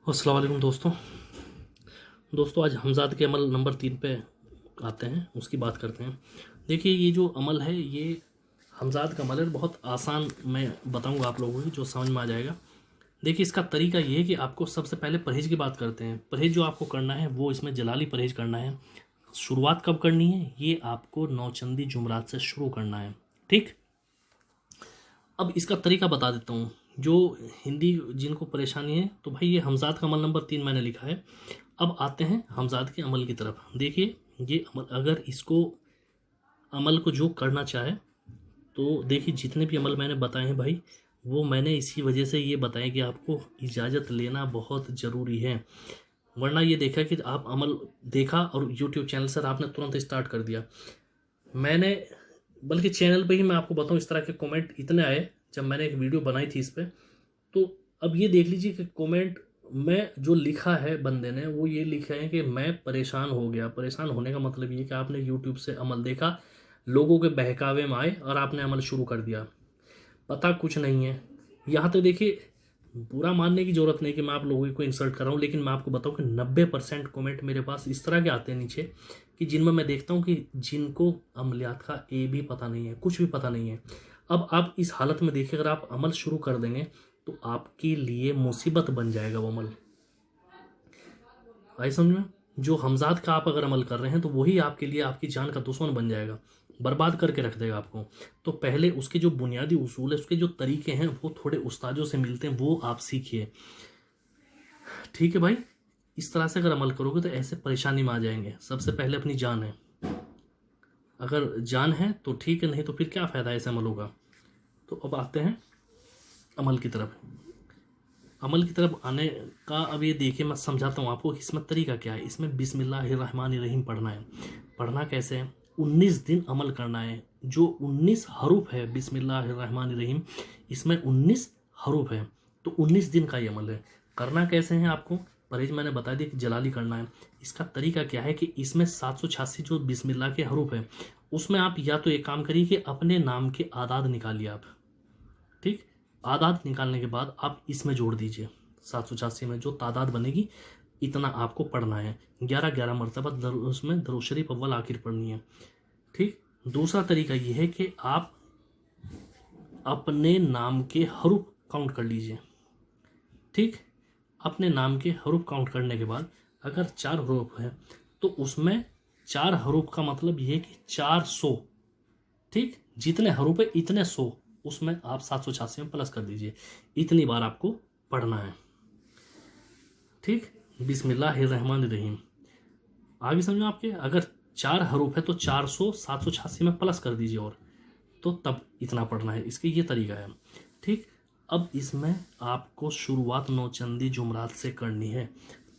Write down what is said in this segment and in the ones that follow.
अस्सलाम वालेकुम दोस्तों आज हमज़ाद के अमल नंबर 3 पे आते हैं, उसकी बात करते हैं। देखिए ये जो अमल है ये हमज़ाद का अमल है, बहुत आसान मैं बताऊंगा आप लोगों को जो समझ में आ जाएगा। देखिए इसका तरीका ये है कि आपको सबसे पहले परहेज़ की बात करते हैं। परहेज़ जो आपको करना है वो इसमें जलाली परहेज़ करना है। शुरुआत कब करनी है, ये आपको नौचंदी जुमरात से शुरू करना है। ठीक, अब इसका तरीका बता देता हूँ। जो हिंदी जिनको परेशानी है तो भाई ये हमज़ाद का अमल नंबर 3 मैंने लिखा है। अब आते हैं हमज़ाद के अमल की तरफ। देखिए ये अमल, अगर इसको अमल को जो करना चाहे तो देखिए जितने भी अमल मैंने बताए हैं भाई, वो मैंने इसी वजह से ये बताया कि आपको इजाज़त लेना बहुत ज़रूरी है। वरना ये देखा कि आप अमल देखा और यूट्यूब चैनल से आपने तुरंत स्टार्ट कर दिया। मैंने बल्कि चैनल पे ही मैं आपको बताऊं, इस तरह के कमेंट इतने आए जब मैंने एक वीडियो बनाई थी इस पर। तो अब ये देख लीजिए कि कमेंट में जो लिखा है बंदे ने, वो ये लिखा है कि मैं परेशान हो गया। परेशान होने का मतलब ये कि आपने यूट्यूब से अमल देखा, लोगों के बहकावे में आए और आपने अमल शुरू कर दिया। पता कुछ नहीं है। यहाँ तो देखिए बुरा मानने की ज़रूरत नहीं कि मैं आप लोगों को इंसल्ट कर रहा हूँ, लेकिन मैं आपको बताऊँ कि 90% कमेंट मेरे पास इस तरह के आते हैं नीचे कि जिनमें मैं देखता हूँ कि जिनको अमलियात का ए भी पता नहीं है, कुछ भी पता नहीं है। अब आप इस हालत में देखिए, अगर आप अमल शुरू कर देंगे तो आपके लिए मुसीबत बन जाएगा वो अमल। आई समझ में? जो हमजाद का आप अगर अमल कर रहे हैं तो वही आपके लिए आपकी जान का दुश्मन बन जाएगा, बर्बाद करके रख देगा आपको। तो पहले उसके जो बुनियादी उसूल है, उसके जो तरीके हैं, वो थोड़े उस्तादों से मिलते हैं, वो आप सीखिए। ठीक है भाई, इस तरह से अगर अमल करोगे तो ऐसे परेशानी में आ जाएंगे। सबसे पहले अपनी जान है, अगर जान है तो ठीक है, नहीं तो फिर क्या फ़ायदा ऐसे अमल होगा। तो अब आते हैं अमल की तरफ। अमल की तरफ आने का अब ये देखिए मैं समझाता हूँ आपको इसमें तरीका क्या है। इसमें बिस्मिल्लाहिर्रहमानिर्रहीम पढ़ना है। पढ़ना कैसे है, 19 दिन अमल करना है। जो 19 हरूफ है बिस्मिल्लाहिर्रहमानिर्रहीम, इसमें 19 हरूफ है, तो 19 दिन का ये अमल है। करना कैसे है आपको, परहेज मैंने बता दिया कि जलाली करना है। इसका तरीका क्या है कि इसमें 786 जो बिस्मिल्लाह के हरूफ है, उसमें आप या तो एक काम करिए कि अपने नाम के आदाद निकालिए आप। ठीक, आदाद निकालने के बाद आप इसमें जोड़ दीजिए। 786 में जो तादाद बनेगी इतना आपको पढ़ना है। 11-11 मरतबा उसमें दरूद शरीफ अव्वल आखिर पढ़नी है। ठीक, दूसरा तरीका ये है कि आप अपने नाम के हरूफ काउंट कर लीजिए। ठीक, अपने नाम के हरूफ काउंट करने के बाद अगर 4 हरूफ है तो उसमें 4 हरूफ का मतलब ये है कि 400। ठीक, जितने हरूफ है इतने 100, उसमें आप 786 में प्लस कर दीजिए। इतनी बार आपको पढ़ना है। ठीक, बिस्मिल्लाहिर्रहमानिर्रहीम। आगे समझो आपके, अगर 4 हरूफ है तो 400 786 में प्लस कर दीजिए और, तो तब इतना पढ़ना है। इसके ये तरीका है। ठीक, अब इसमें आपको शुरुआत नौचंदी जुमरात से करनी है।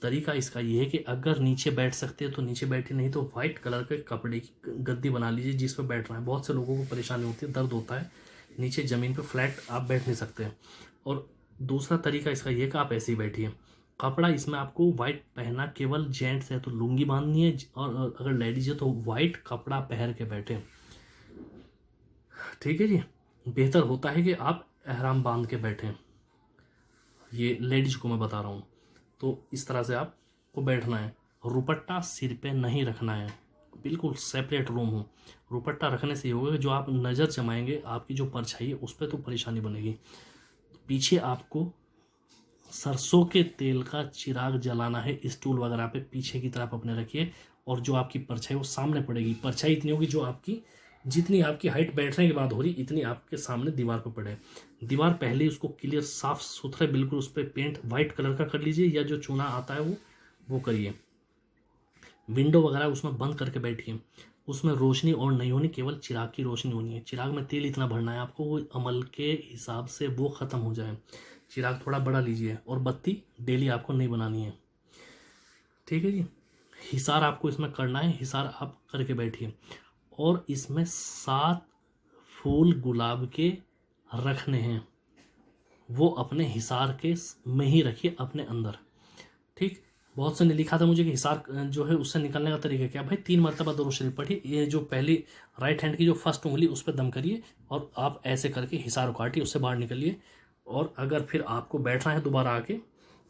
तरीका इसका ये है कि अगर नीचे बैठ सकते हैं तो नीचे बैठे, नहीं तो वाइट कलर के कपड़े की गद्दी बना लीजिए जिस पर बैठ रहे हैं। बहुत से लोगों को परेशानी होती है, दर्द होता है, नीचे ज़मीन पे फ्लैट आप बैठ नहीं सकते। और दूसरा तरीका इसका ये कि आप ऐसे ही बैठिए। कपड़ा इसमें आपको वाइट पहना, केवल जेंट्स है तो लुंगी बांधनी है, और अगर लेडीज है तो वाइट कपड़ा पहन के बैठे। ठीक है जी, बेहतर होता है कि आप एहराम बांध के बैठें। ये लेडीज को मैं बता रहा हूँ। तो इस तरह से आपको बैठना है। रुपट्टा सिर पे नहीं रखना है, बिल्कुल सेपरेट रूम हो। रुपट्टा रखने से ये होगा कि जो आप नज़र जमाएंगे आपकी जो परछाई है उस पर तो परेशानी बनेगी। पीछे आपको सरसों के तेल का चिराग जलाना है। स्टूल वगैरह पे पीछे की तरफ अपने रखिए, और जो आपकी परछाई वो सामने पड़ेगी। परछाई इतनी होगी जो आपकी, जितनी आपकी हाइट बैठने के बाद हो रही इतनी आपके सामने दीवार पर पड़े। दीवार पहले उसको क्लियर साफ सुथरे बिल्कुल उस पर पेंट वाइट कलर का कर लीजिए, या जो चूना आता है वो करिए। विंडो वगैरह उसमें बंद करके बैठिए। उसमें रोशनी ऑन नहीं होनी, केवल चिराग की रोशनी होनी है। चिराग में तेल इतना भरना है आपको, वो अमल के हिसाब से वो ख़त्म हो जाए। चिराग थोड़ा बड़ा लीजिए, और बत्ती डेली आपको नहीं बनानी है। ठीक है जी, हिसार आपको इसमें करना है। हिसार आप करके बैठिए, और इसमें 7 फूल गुलाब के रखने हैं। वो अपने हिसार के में ही रखिए, अपने अंदर। ठीक, बहुत से ने लिखा था मुझे कि हिसार जो है उससे निकलने का तरीका क्या भाई, 3 मरतबा दरूद शरीफ पढ़िए। ये जो पहली राइट हैंड की जो फर्स्ट उंगली उस पर दम करिए, और आप ऐसे करके हिसार काटिए, उससे बाहर निकलिए। और अगर फिर आपको बैठना है दोबारा आके,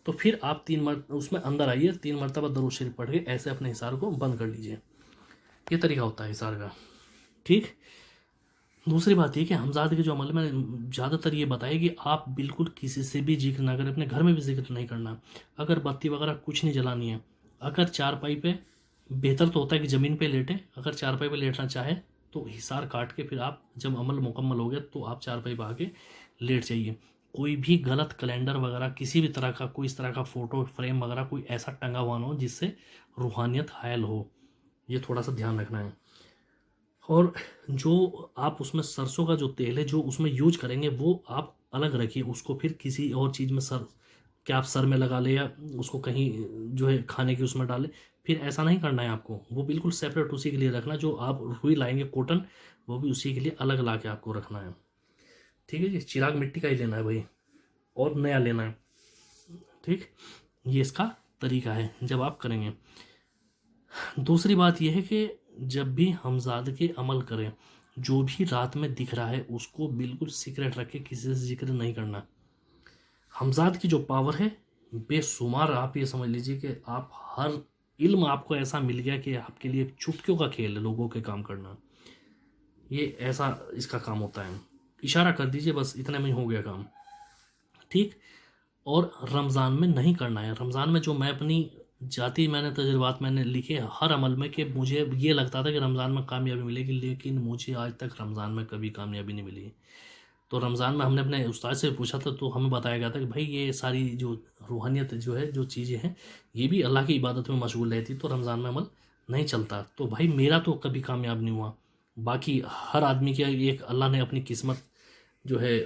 तो फिर आप 3 उसमें अंदर आइए, 3 मरतबा दरूद शरीफ पढ़ के ऐसे अपने हिसार को बंद कर लीजिए। ये तरीका होता है हिसार का। ठीक। दूसरी बात ये कि हमजाद के जो अमल में ज़्यादातर ये बताया कि आप बिल्कुल किसी से भी जिक्र ना करें, अपने घर में भी जिक्र नहीं करना, अगर बत्ती वगैरह कुछ नहीं जलानी है। अगर चारपाई पे, बेहतर तो होता है कि ज़मीन पे लेटें, अगर चारपाई पे लेटना चाहे तो हिसार काट के फिर आप जब अमल मुकम्मल हो गया तो आप चारपाई पे आके लेट जाइए। कोई भी गलत कैलेंडर वगैरह, किसी भी तरह का कोई इस तरह का फ़ोटो फ्रेम वगैरह कोई ऐसा टंगा हुआ ना हो जिससे रूहानियत हायल हो, ये थोड़ा सा ध्यान रखना है। और जो आप उसमें सरसों का जो तेल है जो उसमें यूज करेंगे वो आप अलग रखिए, उसको फिर किसी और चीज़ में सर, क्या आप सर में लगा ले या उसको कहीं जो है खाने की उसमें डालें, फिर ऐसा नहीं करना है आपको। वो बिल्कुल सेपरेट उसी के लिए रखना, जो आप रुई लाएंगे कॉटन, वो भी उसी के लिए अलग ला के आपको रखना है। ठीक है जी। चिराग मिट्टी का ही लेना है भाई, और नया लेना है। ठीक। ये इसका तरीका है जब आप करेंगे। दूसरी बात यह है कि जब भी हमजाद के अमल करें, जो भी रात में दिख रहा है उसको बिल्कुल सीक्रेट रख के किसी से जिक्र नहीं करना। हमजाद की जो पावर है बेशुमार, आप ये समझ लीजिए कि आप हर इल्म आपको ऐसा मिल गया कि आपके लिए चुटकियों का खेल है लोगों के काम करना। ये ऐसा इसका काम होता है, इशारा कर दीजिए बस, इतने में ही हो गया काम। ठीक। और रमज़ान में नहीं करना है। रमज़ान में जो मैं अपनी जाती मैंने तजुर्बात मैंने लिखे हर अमल में, कि मुझे ये लगता था कि रमज़ान में कामयाबी मिलेगी, लेकिन मुझे आज तक रमज़ान में कभी कामयाबी नहीं मिली। तो रमज़ान में हमने अपने उस्ताद से पूछा था तो हमें बताया गया था कि भाई ये सारी जो रूहानियत जो है, जो चीज़ें हैं, ये भी अल्लाह की इबादत में मशगूल रहती, तो रमज़ान में अमल नहीं चलता। तो भाई मेरा तो कभी कामयाब नहीं हुआ, बाकी हर आदमी की एक अल्लाह ने अपनी किस्मत जो है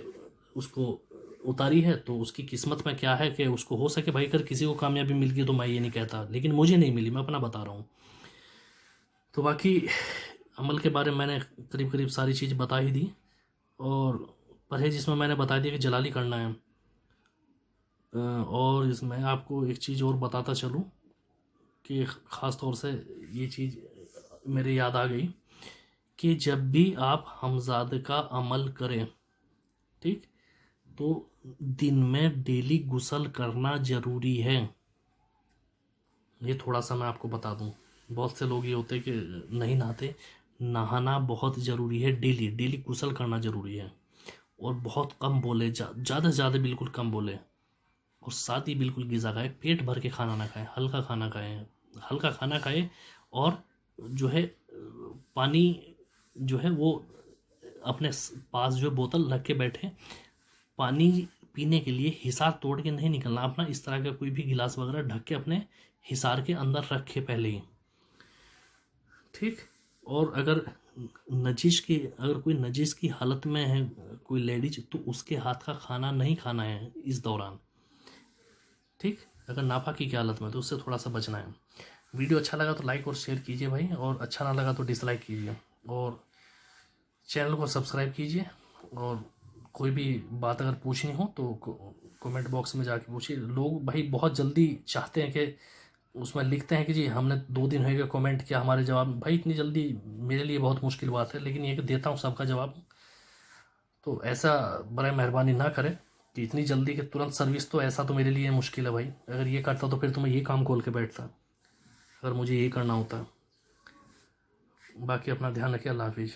उसको उतारी है, तो उसकी किस्मत में क्या है कि उसको हो सके भाई, अगर किसी को कामयाबी मिल गई तो मैं ये नहीं कहता, लेकिन मुझे नहीं मिली, मैं अपना बता रहा हूँ। तो बाकी अमल के बारे में मैंने करीब करीब सारी चीज़ बता ही दी। और परहेज इसमें मैंने बता दिया कि जलाली करना है। और इसमें आपको एक चीज़ और बताता चलूँ कि ख़ास तौर से ये चीज़ मेरे याद आ गई कि जब भी आप हमजाद का अमल करें, ठीक, तो दिन में डेली गुस्ल करना ज़रूरी है। ये थोड़ा सा मैं आपको बता दूं, बहुत से लोग ये होते हैं कि नहीं नहाते। नहाना बहुत ज़रूरी है, डेली डेली गुस्ल करना ज़रूरी है। और बहुत कम बोले, ज़्यादा से ज़्यादा बिल्कुल कम बोले। और साथ ही बिल्कुल गिज़ा खाए, पेट भर के खाना ना खाए, हल्का खाना खाएं, हल्का खाना खाए। और जो है पानी जो है वो अपने पास जो बोतल रख के बैठे, पानी पीने के लिए हिसार तोड़ के नहीं निकलना अपना, इस तरह का कोई भी गिलास वगैरह ढक के अपने हिसार के अंदर रखे पहले ही। ठीक। और अगर कोई नजिश की हालत में है कोई लेडीज, तो उसके हाथ का खाना नहीं खाना है इस दौरान। ठीक। अगर नापाकी की हालत में तो उससे थोड़ा सा बचना है। वीडियो अच्छा लगा तो लाइक और शेयर कीजिए भाई, और अच्छा ना लगा तो डिसलाइक कीजिए, और चैनल को सब्सक्राइब कीजिए। और कोई भी बात अगर पूछनी हो तो कमेंट बॉक्स में जाके पूछिए। लोग भाई बहुत जल्दी चाहते हैं कि उसमें लिखते हैं कि जी हमने 2 दिन हो गए कमेंट किया, हमारे जवाब, भाई इतनी जल्दी मेरे लिए बहुत मुश्किल बात है, लेकिन ये कि देता हूँ सबका जवाब। तो ऐसा बड़ा मेहरबानी ना करें कि इतनी जल्दी कि तुरंत सर्विस, तो ऐसा तो मेरे लिए मुश्किल है भाई। अगर ये करता तो फिर तो मैं ये काम खोल के बैठता, अगर मुझे ये करना होता। बाकी अपना ध्यान रखिए। अल्लाह हाफिज़।